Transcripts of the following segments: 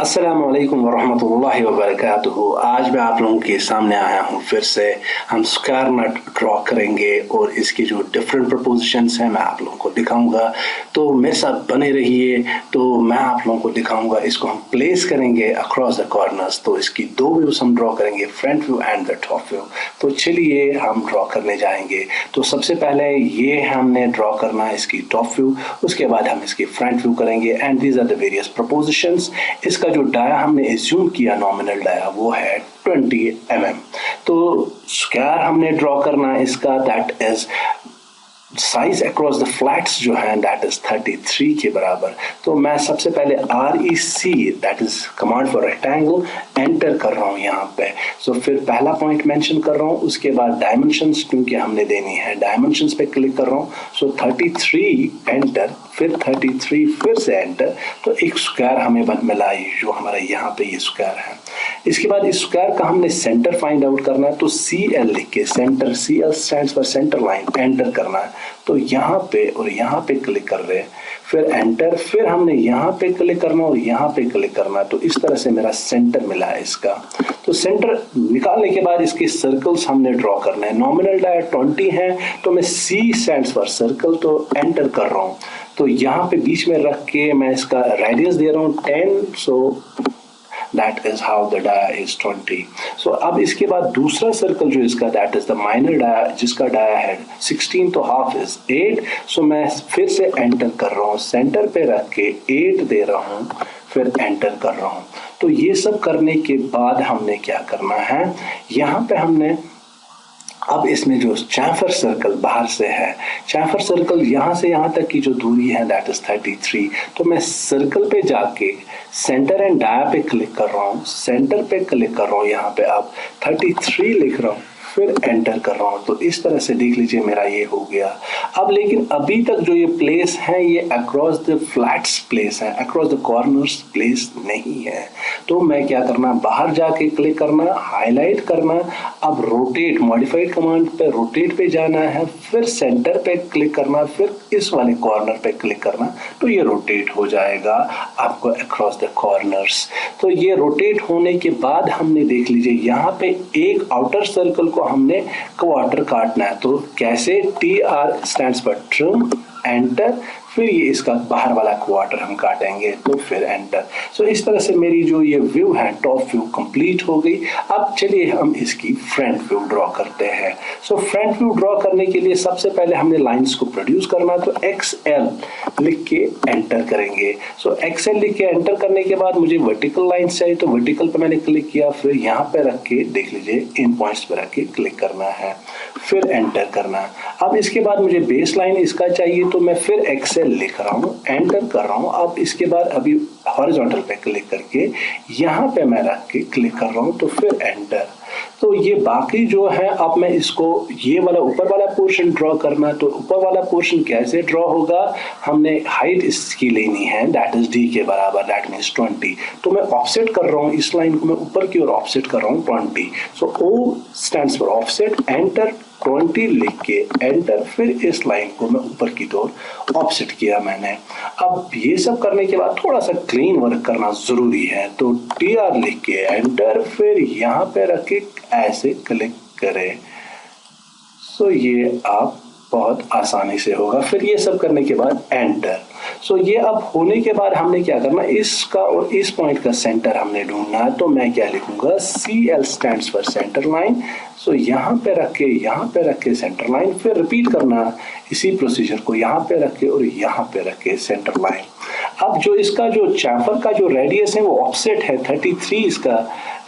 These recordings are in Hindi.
अस्सलाम वालेकुम वरहमतुल्लाहि वबरकातुहू। आज मैं आप लोगों के सामने आया हूँ फिर से। हम स्क्वायर नट ड्रॉ करेंगे और इसकी जो डिफरेंट प्रपोजिशंस हैं मैं आप लोगों को दिखाऊंगा, तो मेरे साथ बने रहिए। तो मैं आप लोगों को दिखाऊंगा, इसको हम प्लेस करेंगे अक्रॉस द कॉर्नर्स। तो इसकी दो व्यूज हम ड्रॉ करेंगे, front view and the top view. तो चलिए हम ड्रॉ करने जाएंगे। तो सबसे पहले ये हमने ड्रॉ करना है इसकी टॉप व्यू, उसके बाद हम इसकी फ्रंट व्यू करेंगे and these are the various propositions. इसका जो डाया हमने एज्यूम किया नॉमिनल डाया वो है 20 mm। तो स्क्वायर हमने ड्रॉ करना है इसका, that is size across the flats जो है दैट इज 33 के बराबर। तो मैं सबसे पहले REC that is command for rectangle enter कर रहा हूँ यहाँ पे। सो फिर पहला पॉइंट मेंशन कर रहा हूँ, उसके बाद डायमेंशंस क्योंकि हमने देनी है, डायमेंशंस पे क्लिक कर रहा हूँ। सो 33 एंटर, फिर 33 फिर से एंटर। तो एक स्क्वायर हमें मिला जो हमारा यहाँ पे ये स्क्वायर है। इसके बाद इस स्क्वायर का हमने सेंटर फाइंड आउट करना है। तो CL लिख के centre, CL stands for centre line, enter करना है। तो यहाँ पे और यहाँ पे क्लिक कर रहे हैं, फिर एंटर, फिर हमने यहाँ पे क्लिक करना और यहाँ पे क्लिक करना। तो इस तरह से मेरा सेंटर मिला है इसका। तो सेंटर निकालने के बाद इसके सर्कल्स हमने ड्रॉ करने हैं। नॉमिनल डाया 20 है, तो मैं C स्टैंड्स फॉर सर्कल, तो एंटर कर रहा हूँ। तो यहाँ पे बीच में रख के मैं इसका रेडियस दे रहा हूँ 10। सो that is how the dia is 20। so अब इसके बाद दूसरा सर्कल जो इसका that is the minor dia, जिसका dia है 16, तो half is 8। so मैं फिर से एंटर कर रहा हूँ, सेंटर पे रख के 8 दे रहा हूँ, फिर एंटर कर रहा हूँ। तो ये सब करने के बाद हमने क्या करना है, यहाँ पे हमने अब इसमें जो चैम्फर सर्कल बाहर से है, चैम्फर सर्कल यहाँ से यहाँ तक की जो दूरी है दैट इज 33। तो मैं सर्कल पे जाके सेंटर एंड डाया पे क्लिक कर रहा हूँ, सेंटर पे क्लिक कर रहा हूँ, यहाँ पे अब 33 लिख रहा हूँ, फिर एंटर कर रहा हूँ। तो इस तरह से देख लीजिए मेरा ये हो गया। अब लेकिन अभी तक जो ये प्लेस है ये अक्रॉस द फ्लैट्स प्लेस है, अक्रॉस द कॉर्नर्स प्लेस नहीं है। तो मैं क्या करना, बाहर जाके क्लिक करना, हाईलाइट करना, अब रोटेट, मॉडिफाइड कमांड पे रोटेट पे जाना है, फिर सेंटर पे क्लिक करना, फिर इस वाले कॉर्नर पे क्लिक करना। तो ये रोटेट हो जाएगा आपको अक्रॉस द कॉर्नर्स। तो ये रोटेट होने के बाद हमने देख लीजिए यहाँ पे एक आउटर सर्कल को हमने क्वार्टर काटना है। तो कैसे, TR stands for trim, enter, फिर ये इसका बाहर वाला क्वार्टर हम काटेंगे, तो फिर एंटर। सो इस तरह से मेरी जो ये व्यू है टॉप व्यू कंप्लीट हो गई। अब चलिए हम इसकी फ्रंट व्यू ड्रॉ करते हैं। सो फ्रंट व्यू ड्रॉ करने के लिए सबसे पहले हमने लाइंस को प्रोड्यूस करना है। तो XL लिख के एंटर करेंगे। सो XL लिख के एंटर करने के बाद मुझे वर्टिकल लाइंस चाहिए, तो वर्टिकल पे मैंने क्लिक किया, फिर यहाँ पे रख के देख लीजिए इन पॉइंट्स पे रख के क्लिक करना है, फिर एंटर करना है। अब इसके बाद मुझे बेस लाइन इसका चाहिए, तो मैं फिर XL लिख रहा हूँ, एंटर कर रहा हूँ। अब इसके बाद अभी हॉरिजॉन्टल पे क्लिक करके यहाँ पे मैं रख के क्लिक कर रहा हूँ, तो फिर एंटर। तो ये बाकी जो है, अब मैं इसको ये वाला ऊपर वाला पोर्शन ड्रॉ करना। तो ऊपर वाला पोर्शन कैसे ड्रॉ होगा, हमने हाइट इसकी लेनी है दैट इज D के बराबर, दैट मीन्स 20। तो मैं ऑफसेट कर रहा हूँ, इस लाइन को मैं ऊपर की ओर ऑफसेट कर रहा हूँ 20। सो O stands for offset, enter, 20 लिख के एंटर, फिर इस लाइन को मैं ऊपर की ओर ऑफसेट किया मैंने। अब ये सब करने के बाद थोड़ा सा क्लीन वर्क करना जरूरी है। तो TR लिख के एंटर, फिर यहाँ पे रख के ऐसे क्लिक करें। सो ये आप बहुत आसानी से होगा। फिर ये सब करने के बाद एंटर। सो ये अब होने के बाद हमने क्या करना, इसका और इस पॉइंट का सेंटर हमने ढूंढना है। तो मैं क्या लिखूंगा, CL stands for centre line. So यहाँ पे रख के सेंटर लाइन, फिर रिपीट करना इसी प्रोसीजर को, यहाँ पे रख के और यहाँ पे रख के सेंटर लाइन। अब जो इसका जो चैम्फर का जो रेडियस है वो ऑफसेट है, 33 इसका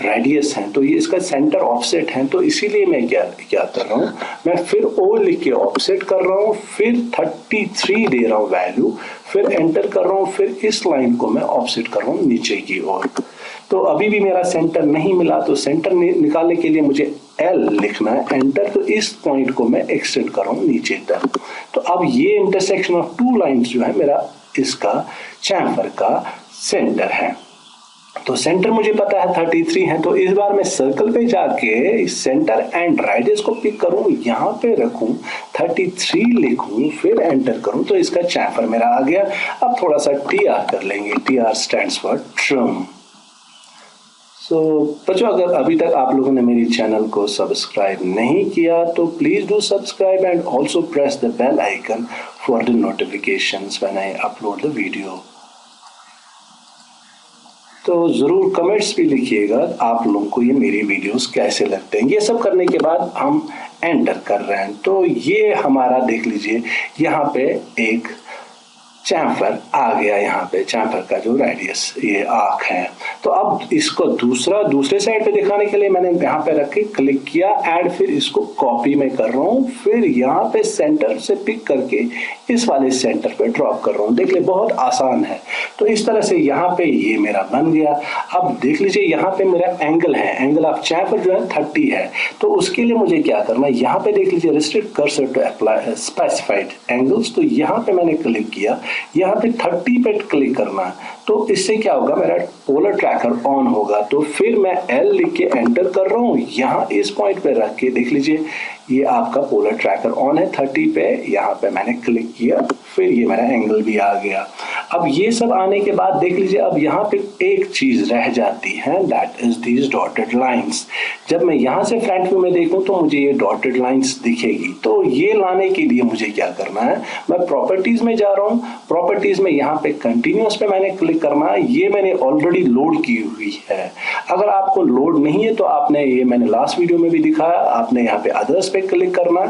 रेडियस है, तो ये इसका सेंटर ऑफसेट है। तो इसीलिए मैं क्या कर रहा हूँ, मैं फिर O लिख के ऑफसेट कर रहा हूँ, फिर 33 दे रहा हूँ वैल्यू, फिर एंटर कर रहा हूँ, फिर इस लाइन को मैं ऑफसेट कर रहा हूँ नीचे की ओर। तो अभी भी मेरा सेंटर नहीं मिला, तो सेंटर निकालने के लिए मुझे L लिखना है, एंटर। तो इस पॉइंट को मैं एक्सटेंड कर रहा हूँ नीचे तक। तो अब ये इंटरसेक्शन ऑफ टू लाइंस जो है मेरा इसका चैम्फर का सेंटर है। तो सेंटर मुझे पता है 33 है, तो इस बार मैं सर्कल पे जाके सेंटर एंड रेडियस को पिक करूं, यहाँ पे रखूं, 33 लिखूं, फिर एंटर करूं, तो इसका चैम्फर मेरा आ गया। अब थोड़ा सा TR कर लेंगे, TR स्टैंड्स फॉर ट्रिम। बच्चों, अगर अभी तक आप लोगों ने मेरी चैनल को सब्सक्राइब नहीं किया तो please do subscribe and also press the bell icon for the notifications when I upload the video. तो ज़रूर कमेंट्स भी लिखिएगा आप लोगों को ये मेरी वीडियोस कैसे लगते हैं। ये सब करने के बाद हम एंटर कर रहे हैं। तो ये हमारा देख लीजिए, यहाँ पे एक चैम्फर आ गया। यहाँ पे चैम्फर का जो रेडियस ये आर्क है। तो अब इसको दूसरे साइड पे दिखाने के लिए मैंने यहाँ पे रख के क्लिक किया एंड फिर इसको कॉपी में कर रहा हूँ। फिर यहाँ पे सेंटर से पिक करके इस वाले सेंटर पे ड्रॉप कर रहा हूँ। देख ले, बहुत आसान है। तो इस तरह से यहाँ पे ये मेरा बन गया। अब देख लीजिए, यहाँ पे मेरा एंगल है, एंगल ऑफ चैम्फर जो है 30 है। तो उसके लिए मुझे क्या करना है, यहाँ पे देख लीजिए restrict cursor to apply specified angles. तो यहाँ पे मैंने क्लिक किया, यहाँ पे 30 पे क्लिक करना है। तो इससे क्या होगा, मेरा पोलर ट्रैकर ऑन होगा। तो फिर मैं L लिख के एंटर कर रहा हूँ। यहाँ इस पॉइंट पे रख के देख लीजिए, ये आपका पोलर ट्रैकर ऑन है 30 पे। यहाँ पे मैंने क्लिक किया, फिर ये मेरा एंगल भी आ गया। अब ये सब आने के बाद देख लीजिए, अब यहाँ पे एक चीज रह जाती है, that is these dotted lines. जब मैं यहाँ से फ्रंट व्यू में देखूं तो मुझे ये डॉटेड लाइंस दिखेगी। तो ये लाने के लिए मुझे क्या करना है, मैं प्रॉपर्टीज में जा रहा हूँ। प्रॉपर्टीज में यहाँ पे कंटिन्यूअस पे मैंने क्लिक करना है। ये मैंने ऑलरेडी लोड की हुई है। अगर आपको लोड नहीं है तो आपने, ये मैंने लास्ट वीडियो में भी दिखाया, आपने यहाँ पे अदर्स पे क्लिक करना,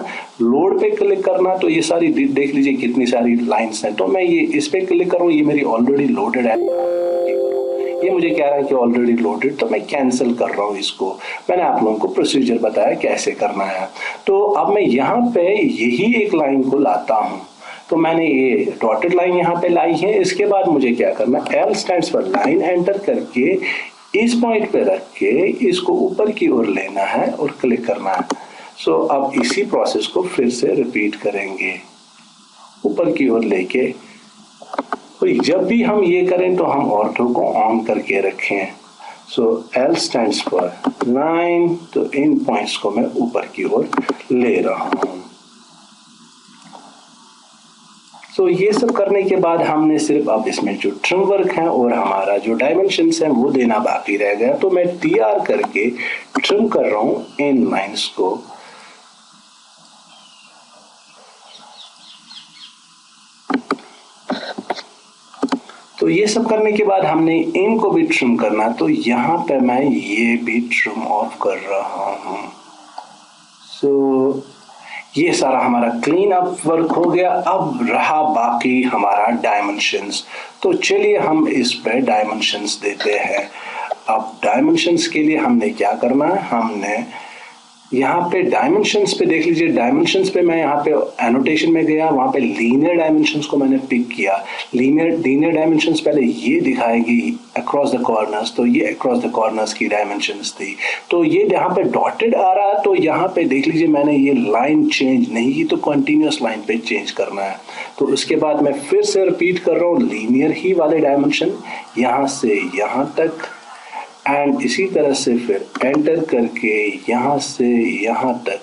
लोड पे क्लिक करना। तो ये सारी देख लीजिए कितनी सारी लाइंस हैं। तो मैं ये इस पे क्लिक करूँ, ये मेरी ऑलरेडी लोडेड है। ये मुझे कह रहा है कि ऑलरेडी लोडेड, तो मैं कैंसिल कर रहा हूँ इसको। मैंने आप लोगों को प्रोसीजर बताया कैसे करना है। तो अब मैं यहाँ पे यही एक लाइन को लाता हूँ। तो मैंने ये डॉटेड लाइन यहाँ पे लाई है। इसके बाद मुझे क्या करना, L stands for line enter करके इस पॉइंट पे रख के इसको ऊपर की ओर लेना है और क्लिक करना है। सो अब इसी प्रोसेस को फिर से रिपीट करेंगे, ऊपर की ओर लेके। तो जब भी हम ये करें तो हम ऑर्थो को ऑन करके रखें। सो L स्टैंड्स फॉर लाइन, तो इन पॉइंट्स को मैं ऊपर की ओर ले रहा हूं। तो ये सब करने के बाद हमने सिर्फ अब इसमें जो ट्रिम वर्क है और हमारा जो डायमेंशंस है वो देना बाकी रह गया। तो मैं TR करके ट्रिम कर रहा हूं इन लाइंस को। तो ये सब करने के बाद हमने इनको भी ट्रिम करना। तो यहाँ पे मैं ये भी ट्रिम ऑफ कर रहा हूँ। सो ये सारा हमारा क्लीन अप वर्क हो गया। अब रहा बाकी हमारा डायमेंशंस। तो चलिए हम इस पे डायमेंशंस देते हैं। अब डायमेंशंस के लिए हमने क्या करना है, हमने यहाँ पे डायमेंशंस पे देख लीजिए, डायमेंशंस पे मैं यहाँ पे एनोटेशन में गया, वहाँ पे लीनियर डायमेंशंस को मैंने पिक किया। लीनियर डायमेंशंस पहले ये दिखाएगी अक्रॉस द कॉर्नर्स। तो ये अक्रॉस द कॉर्नर्स की डायमेंशंस थी। तो ये यहाँ पे डॉटेड आ रहा है। तो यहाँ पे देख लीजिए मैंने ये लाइन चेंज नहीं की, तो कंटिन्यूअस लाइन पे चेंज करना है। तो उसके बाद मैं फिर से रिपीट कर रहा हूँ लीनियर ही वाले डायमेंशन, यहाँ से यहाँ तक एंड इसी तरह से फिर एंटर करके यहाँ से यहाँ तक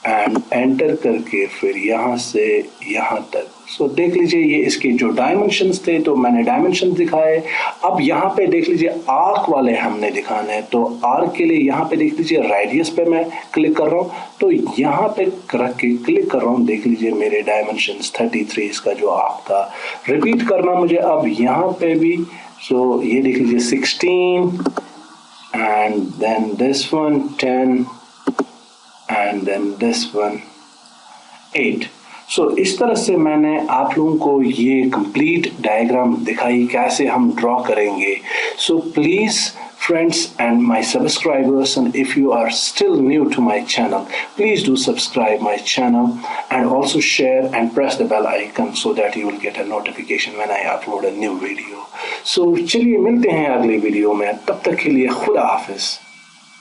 एंड एंटर करके फिर यहाँ से यहाँ तक। सो देख लीजिए ये इसके जो डायमेंशंस थे, तो मैंने डायमेंशन दिखाए। अब यहाँ पे देख लीजिए आर्क वाले हमने दिखाने हैं। तो आर्क के लिए यहाँ पे देख लीजिए रेडियस पे मैं क्लिक कर रहा हूँ। तो यहाँ पे रख के क्लिक कर रहा हूँ, देख लीजिए मेरे डायमेंशंस 33 इसका जो आर्क था। रिपीट करना मुझे अब यहाँ पे भी। So ये देख लीजिए 16 and then this one 10 and then this one 8. So इस तरह से मैंने आप लोगों को ये कंप्लीट डायग्राम दिखाई कैसे हम ड्रॉ करेंगे। So please friends and my subscribers, and if you are still new to my channel, please do subscribe my channel and also share and press the bell icon so that you will get a notification when I upload a new video. So चलिए मिलते हैं अगले वीडियो में, तब तक के लिए खुदा हाफिज।